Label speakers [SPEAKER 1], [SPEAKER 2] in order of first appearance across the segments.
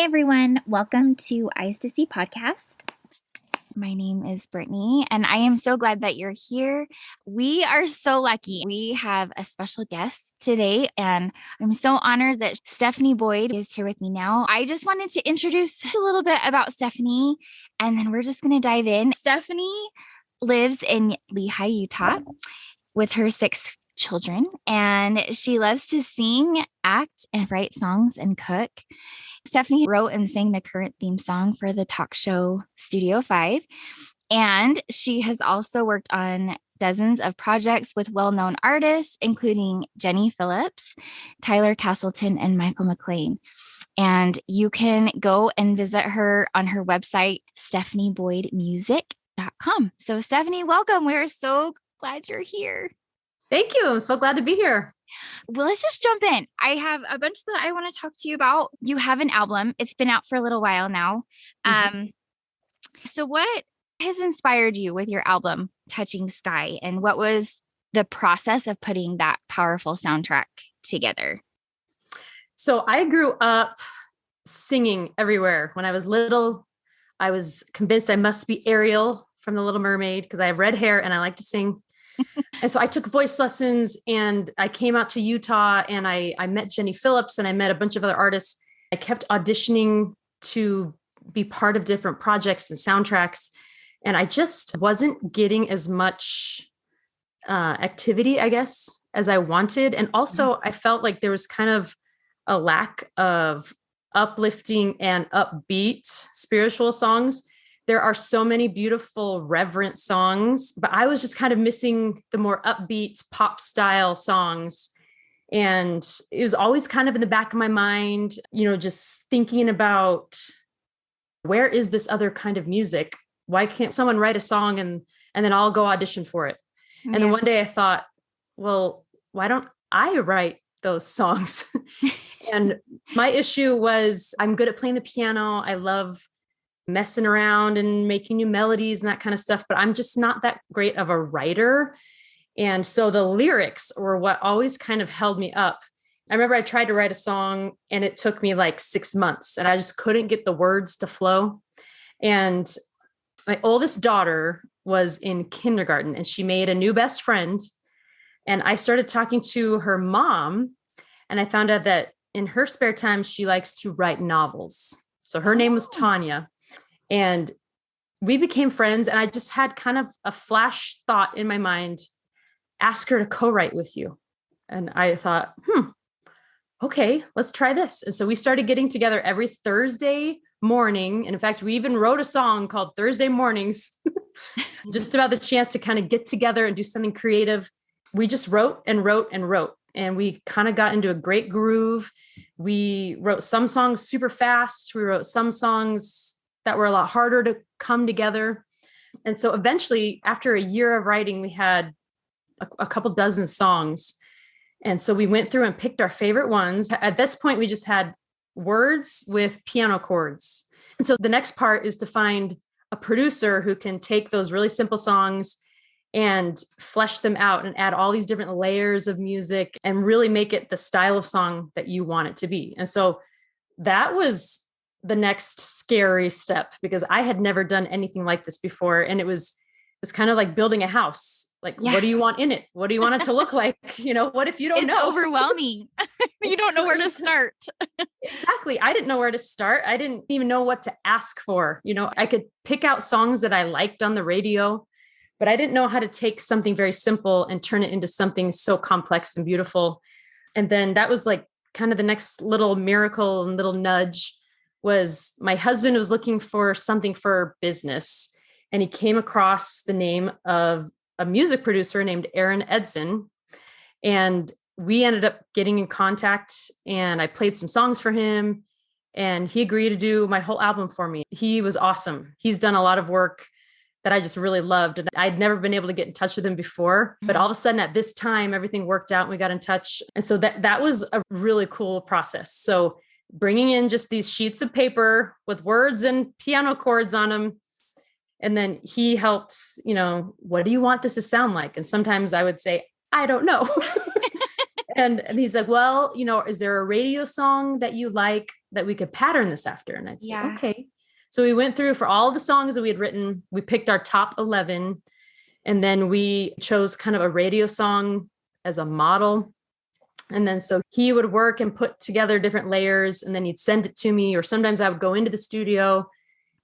[SPEAKER 1] everyone. Welcome to Eyes to See podcast. My name is Brittany, and I am so glad that you're here. We are so lucky. We have a special guest today, and I'm so honored that Stephanie Boyd is here with me now. I just wanted to introduce a little bit about Stephanie, and then we're just going to dive in. Stephanie lives in Lehi, Utah, with her 6 children, and she loves to sing, act, and write songs and cook. Stephanie wrote and sang the current theme song for the talk show Studio 5, and she has also worked on dozens of projects with well-known artists, including Jenny Phillips, Tyler Castleton, and Michael McLean. And you can go and visit her on her website, stephanieboydmusic.com. So Stephanie, welcome. We're so glad you're here.
[SPEAKER 2] Thank you. I'm so glad to be here.
[SPEAKER 1] Well, let's just jump in. I have a bunch that I want to talk to you about. You have an album. It's been out for a little while now. So what has inspired you with your album, Touching Sky? And what was the process of putting that powerful soundtrack together?
[SPEAKER 2] So I grew up singing everywhere. When I was little, I was convinced I must be Ariel from The Little Mermaid because I have red hair and I like to sing. And so I took voice lessons and I came out to Utah and I met Jenny Phillips and I met a bunch of other artists. I kept auditioning to be part of different projects and soundtracks. And I just wasn't getting as much activity, I guess, as I wanted. And also I felt like there was kind of a lack of uplifting and upbeat spiritual songs. There are so many beautiful, reverent songs, but I was just kind of missing the more upbeat pop style songs. And it was always kind of in the back of my mind, just thinking about where is this other kind of music? Why can't someone write a song and then I'll go audition for it? Yeah. And then one day I thought, well, why don't I write those songs? And my issue was I'm good at playing the piano. I love messing around and making new melodies and that kind of stuff, but I'm just not that great of a writer. And so the lyrics were what always kind of held me up. I remember I tried to write a song and it took me like 6 months and I just couldn't get the words to flow. And my oldest daughter was in kindergarten and she made a new best friend. And I started talking to her mom and I found out that in her spare time, she likes to write novels. So her name was Tanya. And we became friends and I just had kind of a flash thought in my mind, ask her to co-write with you. And I thought, okay, let's try this. And so we started getting together every Thursday morning. And in fact, we even wrote a song called Thursday Mornings, just about the chance to kind of get together and do something creative. We just wrote and wrote and wrote. And we kind of got into a great groove. We wrote some songs super fast. We wrote some songs that were a lot harder to come together. And so eventually, after a year of writing, we had a couple dozen songs. And so we went through and picked our favorite ones. At this point, we just had words with piano chords. And so the next part is to find a producer who can take those really simple songs and flesh them out and add all these different layers of music and really make it the style of song that you want it to be. And so that was the next scary step because I had never done anything like this before. And it's kind of like building a house. Like, What do you want in it? What do you want it to look like? What if you don't know?
[SPEAKER 1] It's overwhelming. You don't know where to start.
[SPEAKER 2] Exactly. I didn't know where to start. I didn't even know what to ask for. I could pick out songs that I liked on the radio, but I didn't know how to take something very simple and turn it into something so complex and beautiful. And then that was like kind of the next little miracle and little nudge was my husband was looking for something for business. And he came across the name of a music producer named Aaron Edson. And we ended up getting in contact and I played some songs for him and he agreed to do my whole album for me. He was awesome. He's done a lot of work that I just really loved. And I'd never been able to get in touch with him before, but all of a sudden at this time, everything worked out and we got in touch. And so that was a really cool process. So bringing in just these sheets of paper with words and piano chords on them. And then he helped, what do you want this to sound like? And sometimes I would say, I don't know. And he's like, well, is there a radio song that you like that we could pattern this after? And I'd say, okay. So we went through for all of the songs that we had written. We picked our top 11, and then we chose kind of a radio song as a model. And then so he would work and put together different layers, and then he'd send it to me. Or sometimes I would go into the studio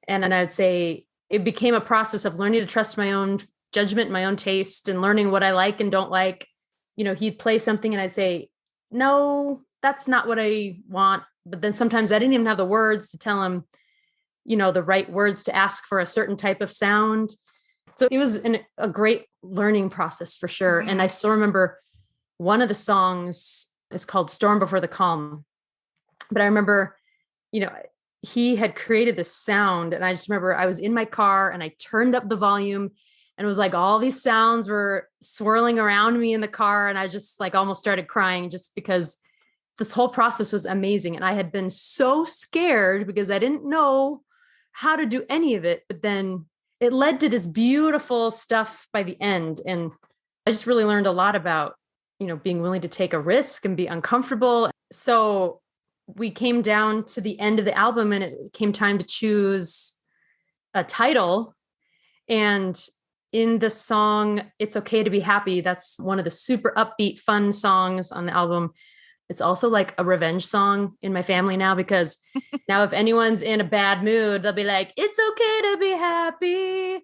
[SPEAKER 2] and then I'd say it became a process of learning to trust my own judgment, my own taste, and learning what I like and don't like. He'd play something and I'd say, no, that's not what I want. But then sometimes I didn't even have the words to tell him, the right words to ask for a certain type of sound. So it was a great learning process for sure. And I still remember one of the songs is called Storm Before the Calm. But I remember, he had created this sound. And I just remember I was in my car and I turned up the volume, and it was like all these sounds were swirling around me in the car. And I just like almost started crying just because this whole process was amazing. And I had been so scared because I didn't know how to do any of it. But then it led to this beautiful stuff by the end. And I just really learned a lot about, being willing to take a risk and be uncomfortable. So we came down to the end of the album and it came time to choose a title. And in the song, It's Okay to Be Happy, that's one of the super upbeat, fun songs on the album. It's also like a revenge song in my family now, because now if anyone's in a bad mood, they'll be like, it's okay to be happy.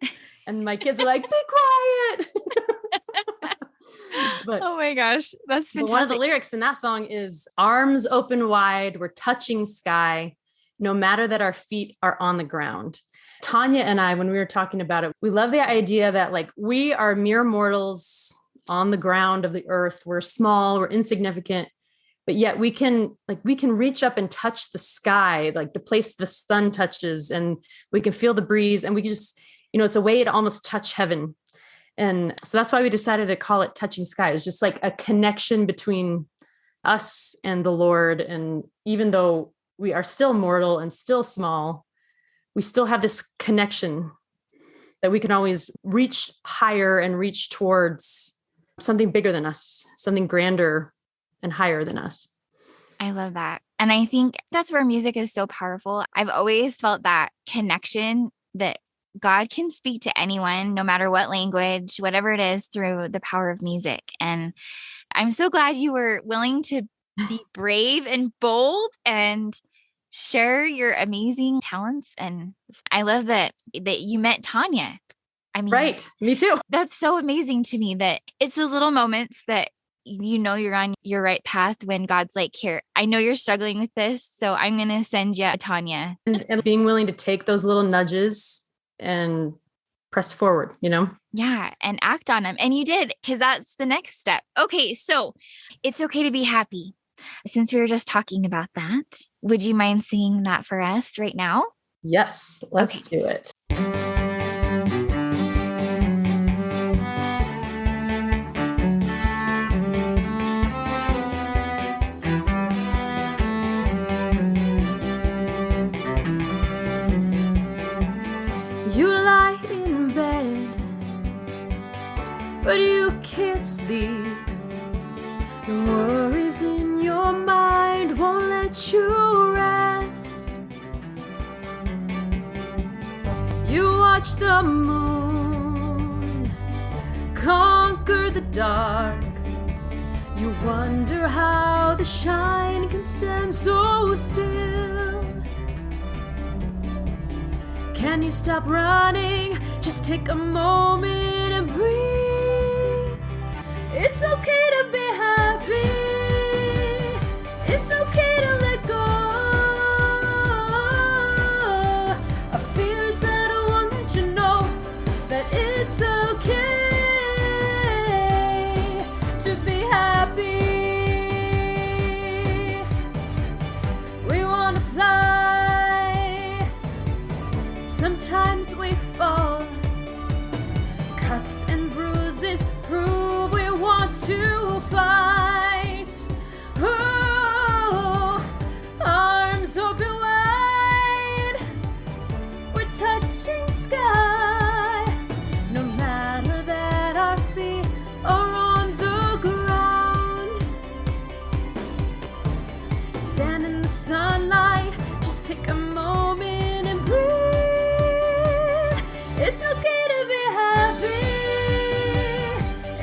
[SPEAKER 2] And my kids are like, be quiet. But,
[SPEAKER 1] oh my gosh, that's fantastic.
[SPEAKER 2] But one of the lyrics in that song is, arms open wide, we're touching sky, no matter that our feet are on the ground. Tanya and I, when we were talking about it, we love the idea that like we are mere mortals on the ground of the earth. We're small, we're insignificant, but yet we can reach up and touch the sky, like the place the sun touches, and we can feel the breeze, and we can just, it's a way to almost touch heaven. And so that's why we decided to call it Touching Sky. It's just like a connection between us and the Lord. And even though we are still mortal and still small, we still have this connection that we can always reach higher and reach towards something bigger than us, something grander and higher than us.
[SPEAKER 1] I love that. And I think that's where music is so powerful. I've always felt that connection, that God can speak to anyone, no matter what language, whatever it is, through the power of music. And I'm so glad you were willing to be brave and bold and share your amazing talents. And I love that you met Tanya. I mean,
[SPEAKER 2] right. Me too.
[SPEAKER 1] That's so amazing to me, that it's those little moments that you're on your right path when God's like, here, I know you're struggling with this, so I'm going to send you a Tanya.
[SPEAKER 2] And being willing to take those little nudges and press forward,
[SPEAKER 1] Yeah. And act on them. And you did, because that's the next step. Okay. So it's okay to be happy. Since we were just talking about that, would you mind singing that for us right now?
[SPEAKER 2] Yes, let's do it.
[SPEAKER 3] But you can't sleep. The worries in your mind won't let you rest. You watch the moon conquer the dark. You wonder how the shine can stand so still. Can you stop running? Just take a moment and breathe. It's okay to be happy. It's okay to let go of fears that won't let you know that it's okay to be happy. We want to fly. Sometimes we fall. Cuts and bruises prove we want to fight. Oh, arms open wide, we're touching sky. No matter that our feet are on the ground, take a moment and breathe. It's okay to be happy.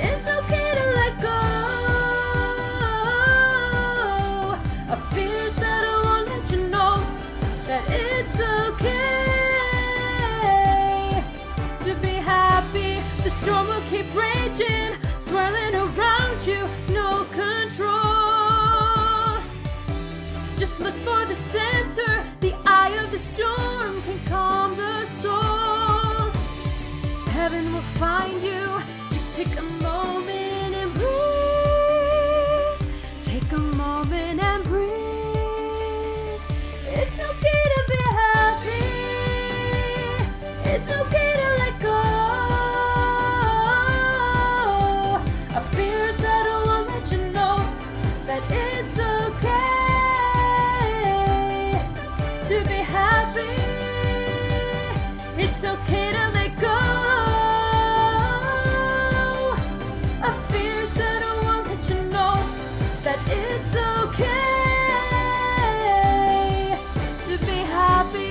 [SPEAKER 3] It's okay to let go of fears that I won't let you know that it's okay to be happy. The storm will keep raging, swirling around you, no control. Just look for the center, the eye of the storm can calm the soul. Heaven will find you, just take a moment and breathe. Take a moment and breathe. It's okay to be happy. It's okay to let go of fears that I won't let you know that it's okay to be happy. It's okay to let go of fears that I won't let you know that it's okay to be happy.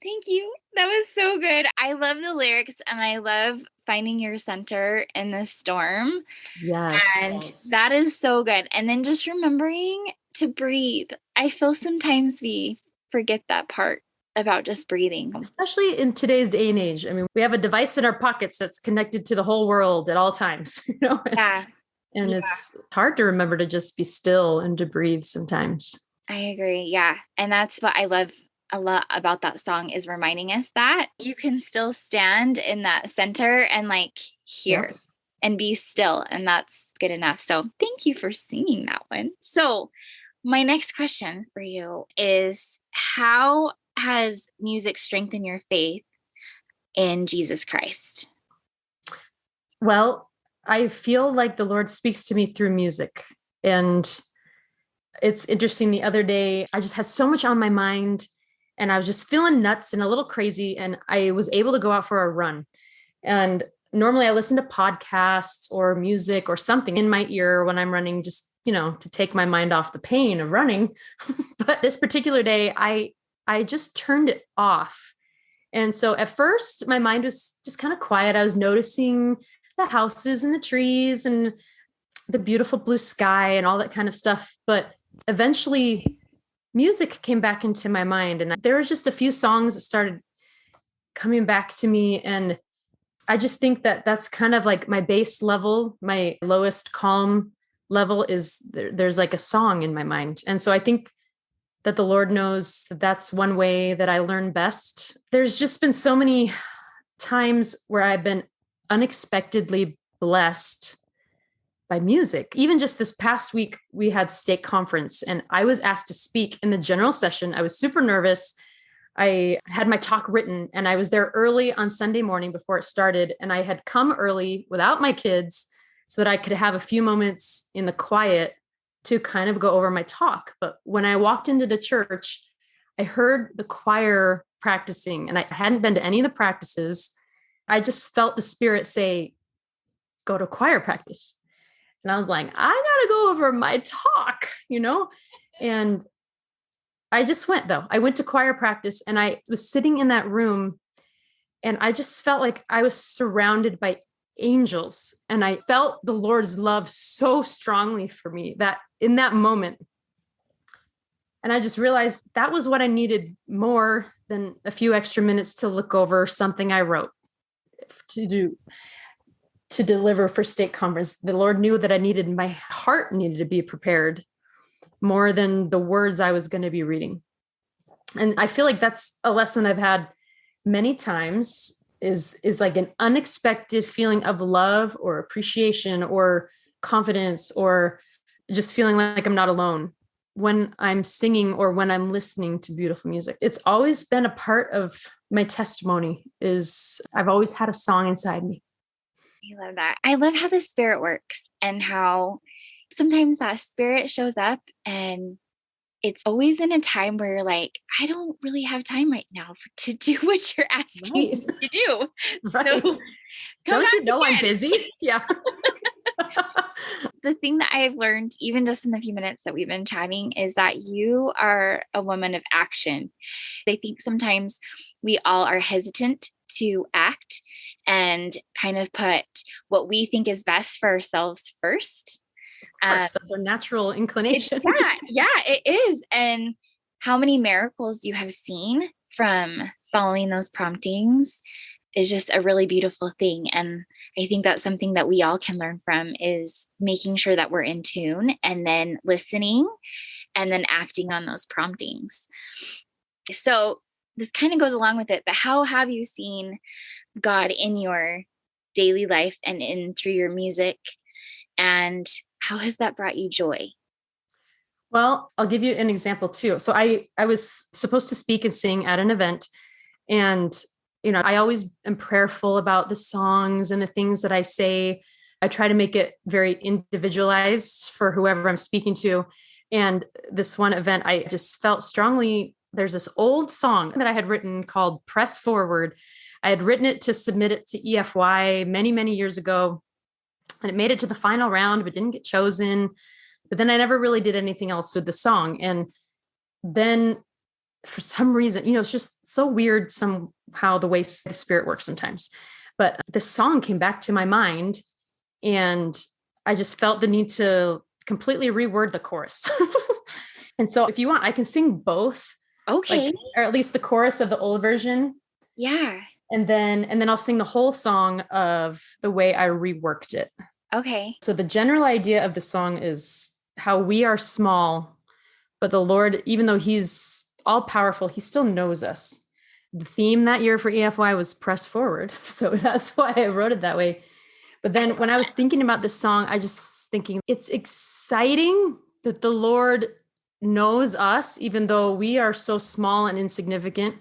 [SPEAKER 1] Thank you. That was so good. I love the lyrics and I love finding your center in the storm.
[SPEAKER 2] Yes.
[SPEAKER 1] And that is so good. And then just remembering to breathe. I feel sometimes we forget that part about just breathing.
[SPEAKER 2] Especially in today's day and age. I mean, we have a device in our pockets that's connected to the whole world at all times, you know?
[SPEAKER 1] Yeah.
[SPEAKER 2] And
[SPEAKER 1] Yeah.
[SPEAKER 2] it's hard to remember to just be still and to breathe sometimes.
[SPEAKER 1] I agree. Yeah. And that's what I love a lot about that song is reminding us that you can still stand in that center and like hear
[SPEAKER 2] Yep.
[SPEAKER 1] and be still. And that's good enough. So thank you for singing that one. So my next question for you is, how has music strengthened your faith in Jesus Christ?
[SPEAKER 2] Well, I feel like the Lord speaks to me through music. And it's interesting. The other day, I just had so much on my mind and I was just feeling nuts and a little crazy. And I was able to go out for a run. And normally I listen to podcasts or music or something in my ear when I'm running, just, you know, to take my mind off the pain of running. But this particular day, I just turned it off. And so at first my mind was just kind of quiet. I was noticing the houses and the trees and the beautiful blue sky and all that kind of stuff. But eventually music came back into my mind, and there were just a few songs that started coming back to me. And I just think that that's kind of like my base level, my lowest calm level is there's like a song in my mind. And so I think that the Lord knows that that's one way that I learn best. There's just been so many times where I've been unexpectedly blessed by music. Even just this past week, we had stake conference and I was asked to speak in the general session. I was super nervous. I had my talk written and I was there early on Sunday morning before it started. And I had come early without my kids so that I could have a few moments in the quiet to kind of go over my talk. But when I walked into the church, I heard the choir practicing and I hadn't been to any of the practices. I just felt the Spirit say, go to choir practice. And I was like, I got to go over my talk, you know? And I just went though. I went to choir practice and I was sitting in that room and I just felt like I was surrounded by angels. And I felt the Lord's love so strongly for me that in that moment. And I just realized that was what I needed more than a few extra minutes to look over something I wrote to deliver for stake conference. The Lord knew that my heart needed to be prepared more than the words I was going to be reading. And I feel like that's a lesson I've had many times is like an unexpected feeling of love or appreciation or confidence or just feeling like I'm not alone when I'm singing or when I'm listening to beautiful music. It's always been a part of my testimony is I've always had a song inside me.
[SPEAKER 1] I love that. I love how the Spirit works and how sometimes that Spirit shows up and it's always in a time where you're like, I don't really have time right now to do what you're asking me to do.
[SPEAKER 2] Right.
[SPEAKER 1] So
[SPEAKER 2] don't you know I'm busy? Yeah.
[SPEAKER 1] The thing that I've learned, even just in the few minutes that we've been chatting, is that you are a woman of action. I think sometimes we all are hesitant to act and kind of put what we think is best for ourselves first.
[SPEAKER 2] Of course, that's our natural inclination.
[SPEAKER 1] Yeah, it is. And how many miracles you have seen from following those promptings is just a really beautiful thing. And I think that's something that we all can learn from, is making sure that we're in tune and then listening and then acting on those promptings. So this kind of goes along with it, but how have you seen God in your daily life and in through your music? And how has that brought you joy?
[SPEAKER 2] Well, I'll give you an example too. So I was supposed to speak and sing at an event, and I always am prayerful about the songs and the things that I say. I try to make it very individualized for whoever I'm speaking to. And this one event, I just felt strongly, there's this old song that I had written called Press Forward. I had written it to submit it to EFY many, many years ago. And it made it to the final round, but didn't get chosen. But then I never really did anything else with the song. And then for some reason, it's just so weird somehow the way the Spirit works sometimes. But the song came back to my mind, and I just felt the need to completely reword the chorus. And so if you want, I can sing both.
[SPEAKER 1] Okay.
[SPEAKER 2] Or at least the chorus of the old version.
[SPEAKER 1] Yeah.
[SPEAKER 2] And then I'll sing the whole song of the way I reworked it.
[SPEAKER 1] Okay.
[SPEAKER 2] So the general idea of the song is how we are small, but the Lord, even though he's all powerful, he still knows us. The theme that year for EFY was Press Forward. So that's why I wrote it that way. But then when I was thinking about this song, I just thinking it's exciting that the Lord knows us, even though we are so small and insignificant.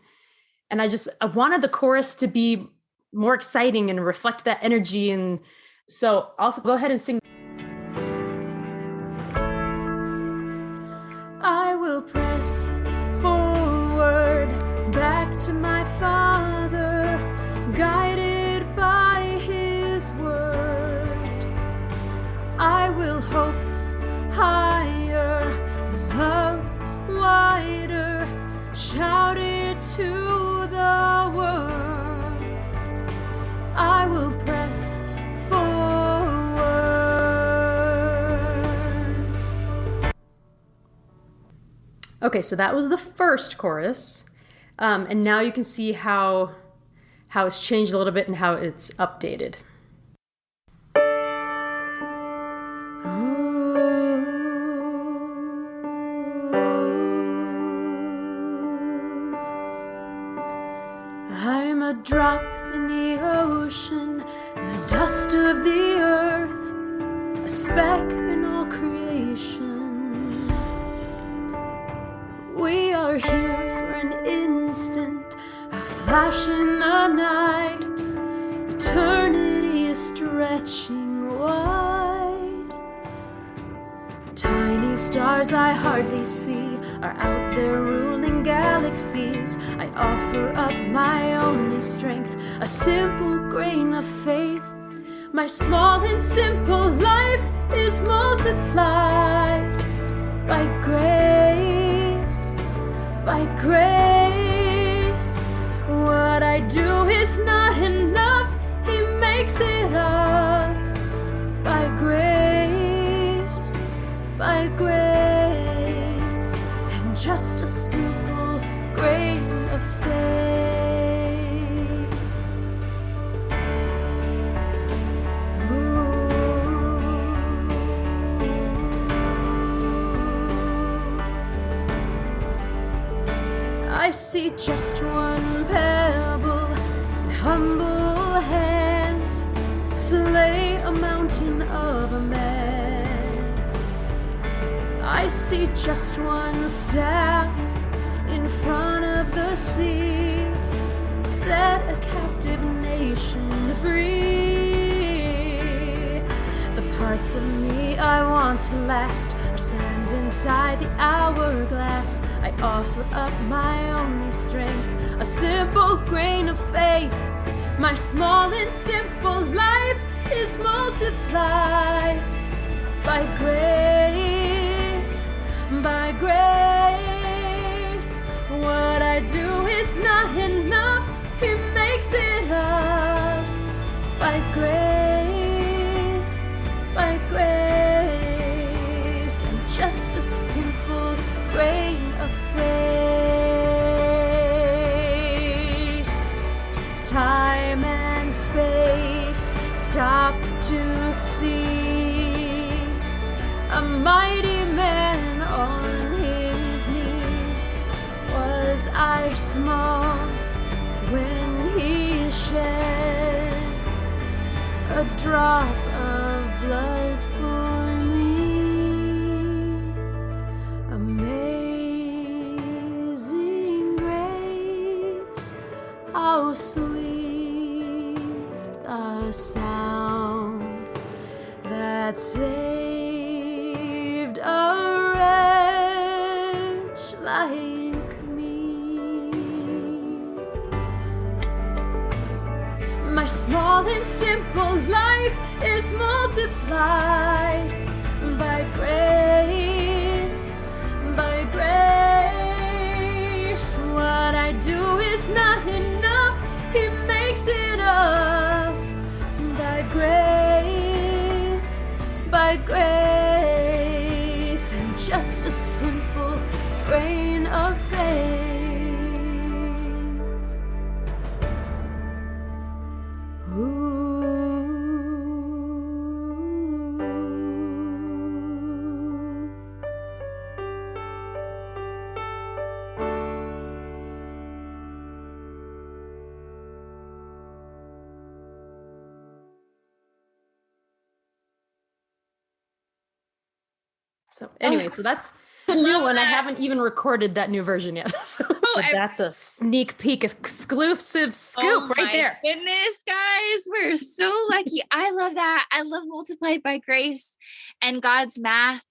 [SPEAKER 2] And I wanted the chorus to be more exciting and reflect that energy. And so I'll go ahead and sing.
[SPEAKER 3] I will press forward back to my Father, guided by his word. I will hope higher, love wider, shout it to the world. I will press forward.
[SPEAKER 2] Okay, so that was the first chorus. And now you can see how it's changed a little bit and how it's updated.
[SPEAKER 3] I'm a drop in the ocean, the dust of the earth, a speck in all creation. We are here for an instant, a flash in the night. Eternity is stretching wide. Tiny stars I hardly see are out there ruling galaxies. I offer up my only strength, a simple grain of faith. My small and simple life is multiplied by grace, by grace. What I do is not enough, he makes it up by grace, by grace. And just a simple grain of faith. I see just one pebble in humble hands slay a mountain of a man. I see just one staff in front of the sea set a captive nation free. Parts of me I want to last are sands inside the hourglass. I offer up my only strength, a simple grain of faith. My small and simple life is multiplied by grace, by grace. What I do is not enough, He makes it up by grace, by grace, and just a simple grain of faith. Time and space stop to see a mighty man on his knees. Was I small when He shed a drop of blood for me? Amazing grace, how sweet the sound that saved a wretch like me. My small and simple life is multiplied by grace, by grace. What I do is not enough, He makes it up by grace, by grace, and just a simple grain of faith.
[SPEAKER 2] So anyway, so that's the new one. I haven't even recorded that new version yet. But that's a sneak peek exclusive scoop right there.
[SPEAKER 1] Goodness, guys, we're so lucky. I love that. I love multiplied by grace and God's math,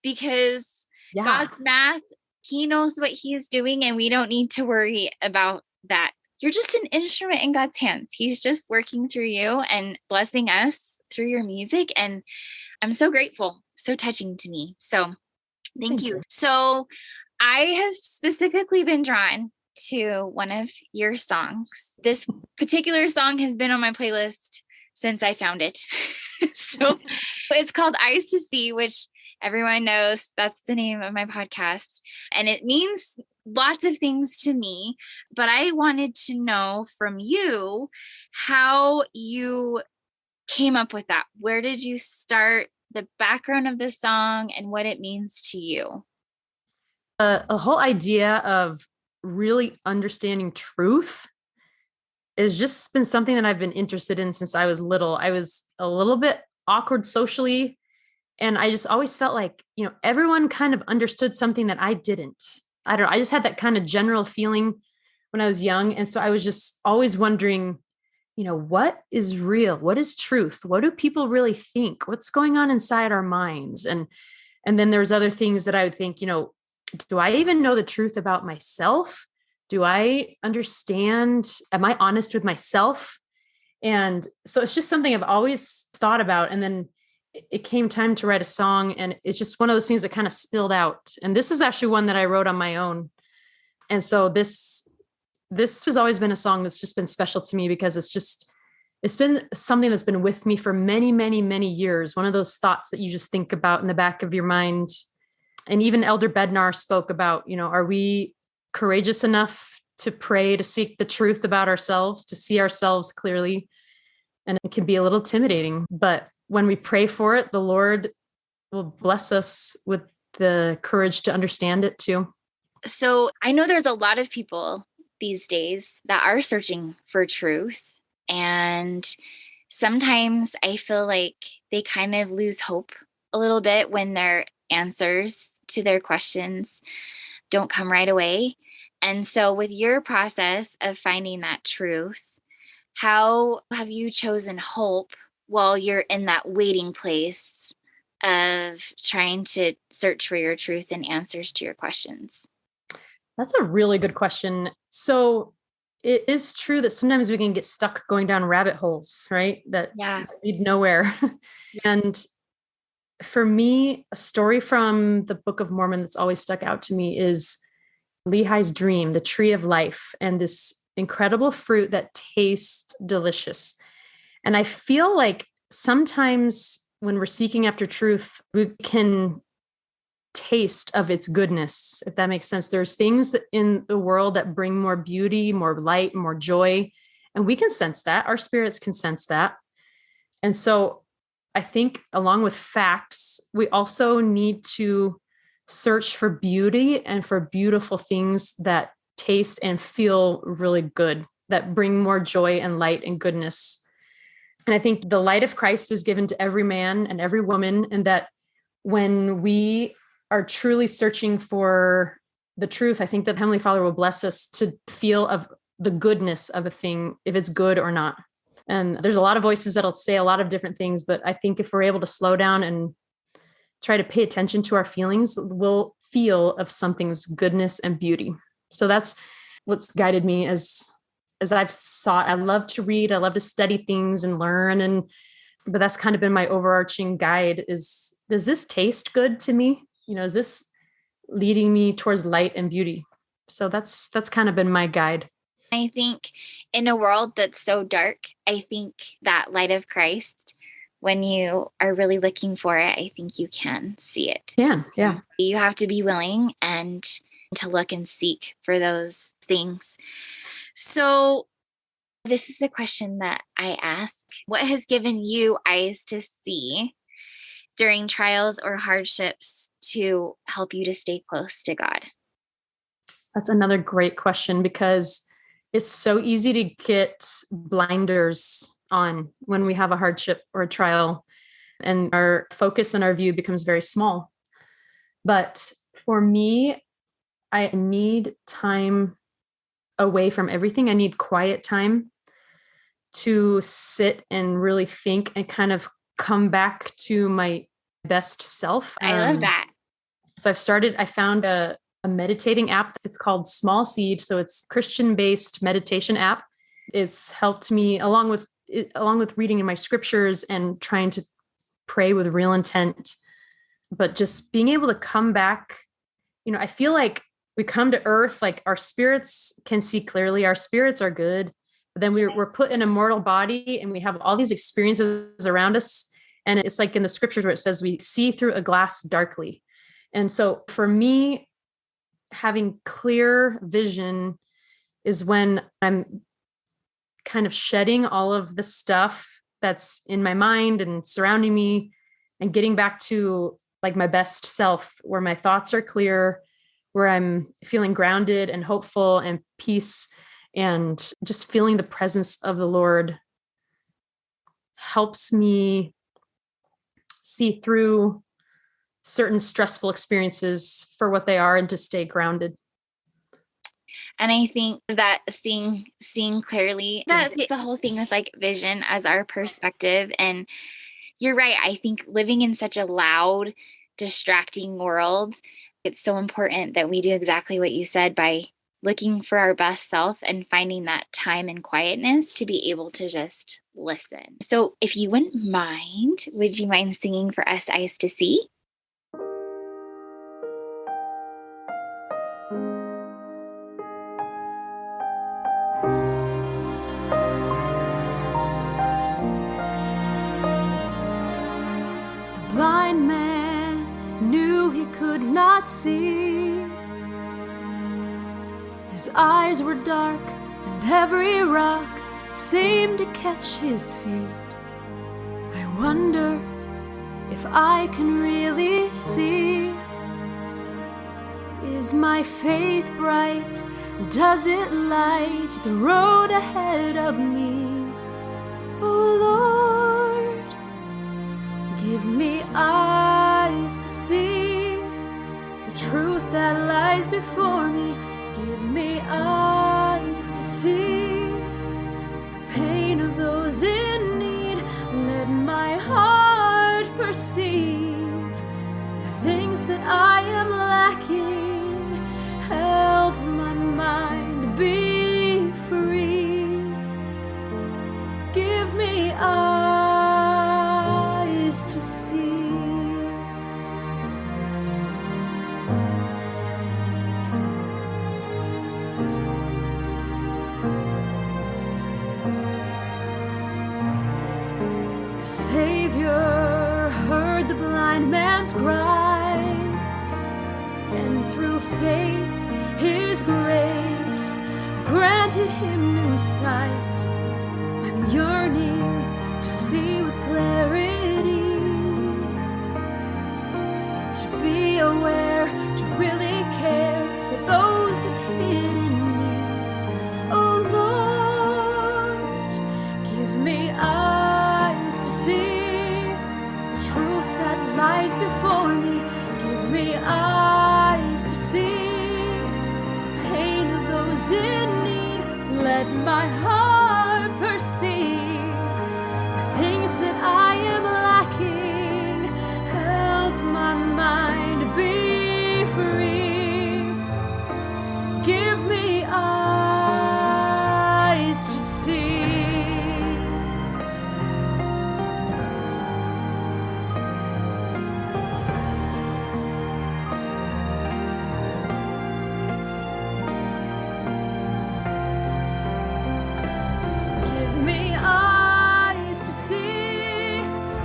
[SPEAKER 1] because God's math, He knows what He's doing, and we don't need to worry about that. You're just an instrument in God's hands. He's just working through you and blessing us through your music. And I'm so grateful. So touching to me. So thank you. So I have specifically been drawn to one of your songs. This particular song has been on my playlist since I found it. So it's called Eyes to See, which everyone knows that's the name of my podcast. And it means lots of things to me, but I wanted to know from you how you came up with that. Where did you start? The background of the song and what it means to you.
[SPEAKER 2] A whole idea of really understanding truth has just been something that I've been interested in since I was little. I was a little bit awkward socially, and I just always felt like, everyone kind of understood something that I didn't. I don't know. I just had that kind of general feeling when I was young. And so I was just always wondering, what is real? What is truth? What do people really think? What's going on inside our minds? And then there's other things that I would think, do I even know the truth about myself? Do I understand? Am I honest with myself? And so it's just something I've always thought about. And then it came time to write a song, and it's just one of those things that kind of spilled out. And this is actually one that I wrote on my own. And so this has always been a song that's just been special to me, because it's been something that's been with me for many, many, many years. One of those thoughts that you just think about in the back of your mind. And even Elder Bednar spoke about, are we courageous enough to pray, to seek the truth about ourselves, to see ourselves clearly? And it can be a little intimidating, but when we pray for it, the Lord will bless us with the courage to understand it too.
[SPEAKER 1] So I know there's a lot of people these days that are searching for truth. And sometimes I feel like they kind of lose hope a little bit when their answers to their questions don't come right away. And so with your process of finding that truth, how have you chosen hope while you're in that waiting place of trying to search for your truth and answers to your questions?
[SPEAKER 2] That's a really good question. So it is true that sometimes we can get stuck going down rabbit holes, right? That lead nowhere. And for me, a story from the Book of Mormon that's always stuck out to me is Lehi's dream, the tree of life, and this incredible fruit that tastes delicious. And I feel like sometimes when we're seeking after truth, we can taste of its goodness, if that makes sense. There's things that in the world that bring more beauty, more light, more joy, and we can sense that. Our spirits can sense that. And so I think along with facts, we also need to search for beauty and for beautiful things that taste and feel really good, that bring more joy and light and goodness. And I think the light of Christ is given to every man and every woman, and that when we are truly searching for the truth, I think that Heavenly Father will bless us to feel of the goodness of a thing, if it's good or not. And there's a lot of voices that'll say a lot of different things, but I think if we're able to slow down and try to pay attention to our feelings, we'll feel of something's goodness and beauty. So that's what's guided me as I've sought. I love to read, I love to study things and learn, but that's kind of been my overarching guide is, does this taste good to me? Is this leading me towards light and beauty? So that's kind of been my guide.
[SPEAKER 1] I think in a world that's so dark, I think that light of Christ, when you are really looking for it, I think you can see it.
[SPEAKER 2] Yeah.
[SPEAKER 1] You have to be willing and to look and seek for those things. So this is a question that I ask. What has given you eyes to see during trials or hardships to help you to stay close to God?
[SPEAKER 2] That's another great question, because it's so easy to get blinders on when we have a hardship or a trial, and our focus and our view becomes very small. But for me, I need time away from everything. I need quiet time to sit and really think and kind of come back to my best self.
[SPEAKER 1] I love that.
[SPEAKER 2] So I found a meditating app. It's called Small Seed. So it's Christian-based meditation app. It's helped me along with reading in my scriptures and trying to pray with real intent, but just being able to come back. I feel like we come to earth, like our spirits can see clearly, our spirits are good, but then we're put in a mortal body and we have all these experiences around us. And it's like in the scriptures where it says we see through a glass darkly. And so for me, having clear vision is when I'm kind of shedding all of the stuff that's in my mind and surrounding me and getting back to like my best self, where my thoughts are clear, where I'm feeling grounded and hopeful and peace, and just feeling the presence of the Lord helps me see through certain stressful experiences for what they are and to stay grounded.
[SPEAKER 1] And I think that seeing clearly, that's the whole thing with like vision as our perspective. And you're right. I think living in such a loud, distracting world, it's so important that we do exactly what you said by looking for our best self and finding that time and quietness to be able to just listen. So if you wouldn't mind, would you mind singing for us, Eyes to See?
[SPEAKER 3] Blind man knew he could not see. His eyes were dark and every rock seemed to catch his feet. I wonder if I can really see. Is my faith bright? Does it light the road ahead of me? Oh Lord, give me eyes to see the truth that lies before me. Give me eyes to see the pain of those in need. Let blind man's cries, and through faith his grace granted him new sight. I'm yearning to see with clarity, to be aware, to really care for those with hidden needs. Oh Lord, give me eyes to see the truth that lies before me. Give me eyes to see the pain of those in need. Let my heart perceive the things that I am lacking. Help my mind be free. Give me eyes to see. Give me eyes to see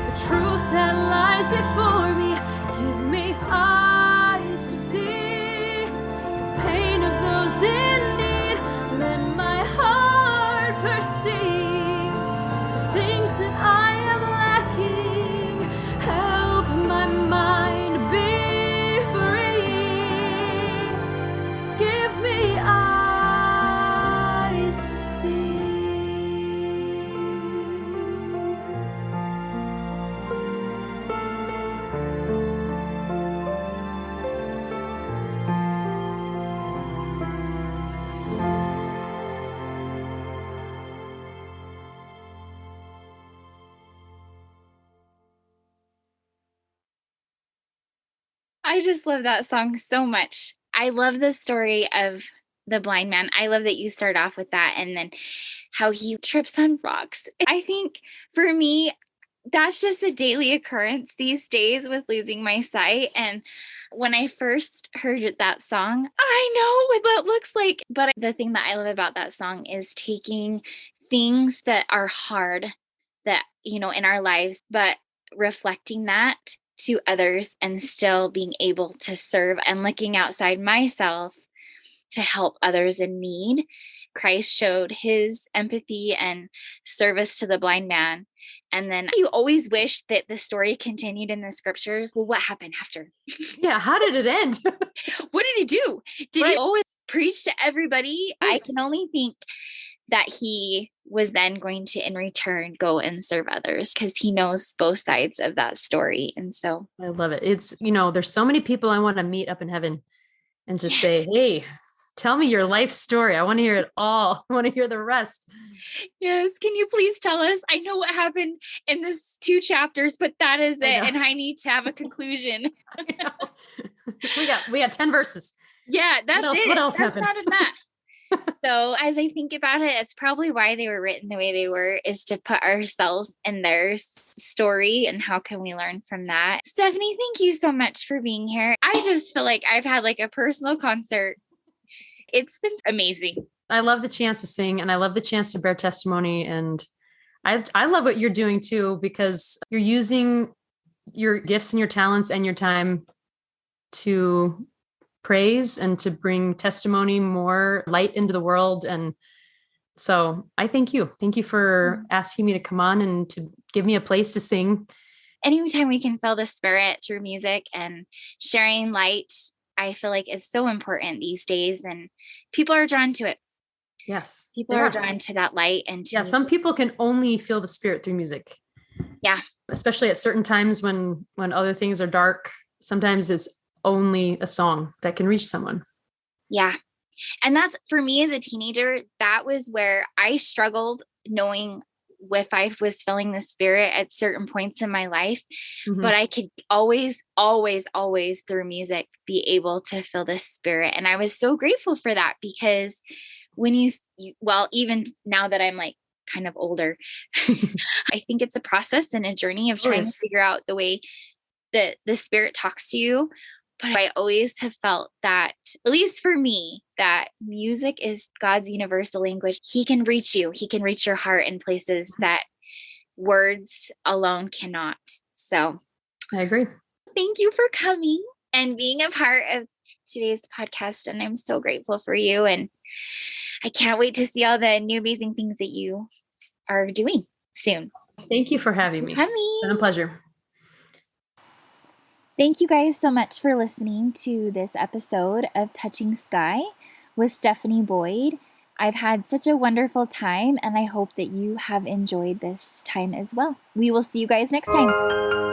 [SPEAKER 3] the truth that lies before me. Give me eyes to see the pain of those in need. Let my heart perceive the things that I am lacking. Help my mind be free. Give me eyes to see.
[SPEAKER 1] I just love that song so much. I love the story of the blind man. I love that you start off with that and then how he trips on rocks. I think for me, that's just a daily occurrence these days with losing my sight. And when I first heard that song, I know what that looks like. But the thing that I love about that song is taking things that are hard that, in our lives, but reflecting that to others and still being able to serve and looking outside myself to help others in need. Christ showed his empathy and service to the blind man. And then you always wish that the story continued in the scriptures. Well, what happened after?
[SPEAKER 2] Yeah, how did it end?
[SPEAKER 1] What did he do? Did he always preach to everybody? I can only think that he was then going to, in return, go and serve others because he knows both sides of that story. And so
[SPEAKER 2] I love it. It's, there's so many people I want to meet up in heaven and just say, hey, tell me your life story. I want to hear it all. I want to hear the rest.
[SPEAKER 1] Yes. Can you please tell us? I know what happened in this 2 chapters, but that is it. And I need to have a conclusion.
[SPEAKER 2] we got 10 verses.
[SPEAKER 1] Yeah, that's it.
[SPEAKER 2] What else
[SPEAKER 1] that's
[SPEAKER 2] happened?
[SPEAKER 1] Not enough. So as I think about it, it's probably why they were written the way they were, is to put ourselves in their story and how can we learn from that. Stephanie, thank you so much for being here. I just feel like I've had like a personal concert. It's been amazing.
[SPEAKER 2] I love the chance to sing and I love the chance to bear testimony. And I love what you're doing too, because you're using your gifts and your talents and your time to praise and to bring testimony, more light into the world. And so I thank you. Thank you for asking me to come on and to give me a place to sing.
[SPEAKER 1] Anytime we can feel the Spirit through music and sharing light, I feel like is so important these days, and people are drawn to it.
[SPEAKER 2] Yes.
[SPEAKER 1] People are drawn to that light. And to
[SPEAKER 2] some people can only feel the Spirit through music.
[SPEAKER 1] Yeah.
[SPEAKER 2] Especially at certain times when other things are dark, sometimes it's only a song that can reach someone.
[SPEAKER 1] Yeah. And that's, for me as a teenager, that was where I struggled knowing if I was feeling the Spirit at certain points in my life, but I could always through music be able to feel the Spirit. And I was so grateful for that, because when you even now that I'm like kind of older, I think it's a process and a journey of trying to figure out the way that the Spirit talks to you. But I always have felt that, at least for me, that music is God's universal language. He can reach you. He can reach your heart in places that words alone cannot. So
[SPEAKER 2] I agree.
[SPEAKER 1] Thank you for coming and being a part of today's podcast. And I'm so grateful for you. And I can't wait to see all the new amazing things that you are doing soon.
[SPEAKER 2] Thank you for having me. It's been a pleasure.
[SPEAKER 1] Thank you guys so much for listening to this episode of Touching Sky with Stephanie Boyd. I've had such a wonderful time, and I hope that you have enjoyed this time as well. We will see you guys next time.